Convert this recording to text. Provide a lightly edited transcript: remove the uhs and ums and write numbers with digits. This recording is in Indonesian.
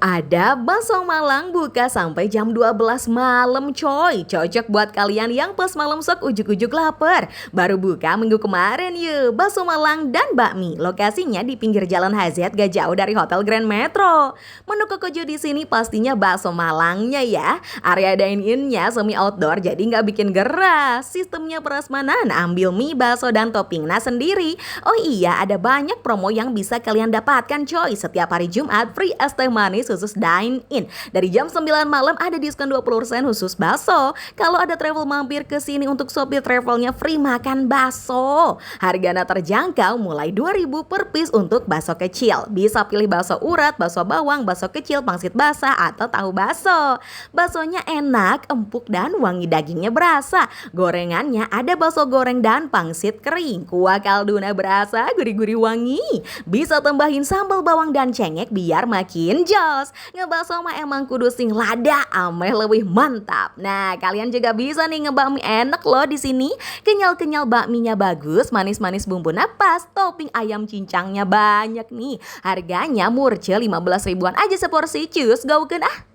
Ada bakso Malang buka sampai jam 12 malam coy. Cocok buat kalian yang pas malam sok ujuk-ujuk lapar. Baru buka minggu kemarin yuk. Bakso Malang dan bakmi. Lokasinya di pinggir Jalan HZ gak jauh dari Hotel Grand Metro. Menu kekeju di sini pastinya bakso Malangnya ya. Area dine-in-nya semi outdoor jadi nggak bikin gerah. Sistemnya prasmanan, ambil mie, bakso dan toppingnya sendiri. Oh iya, ada banyak promo yang bisa kalian dapatkan coy. Setiap hari Jumat free es teh manis khusus dine-in. Dari jam 9 malam ada diskon 20% khusus bakso. Kalau ada travel mampir ke sini untuk sopir travelnya free makan bakso. Harganya terjangkau mulai 2.000 per piece untuk bakso kecil. Bisa pilih bakso urat, bakso bawang, bakso kecil, pangsit basah atau tahu bakso. Baksonya enak, empuk dan wangi dagingnya berasa. Gorengannya ada bakso goreng dan pangsit kering. Kuah kaldunya berasa gurih-gurih wangi. Bisa tambahin sambal bawang dan cengek biar makin jos. Ngebakso mah emang kudu sing lada ameh lebih mantap. Nah, kalian juga bisa nih ngebakmi enak loh di sini. Kenyal-kenyal bakminya bagus, manis-manis bumbunya pas, topping ayam cincangnya banyak nih. Harganya murce 15 ribuan aja seporsi, cus gaukeun ah.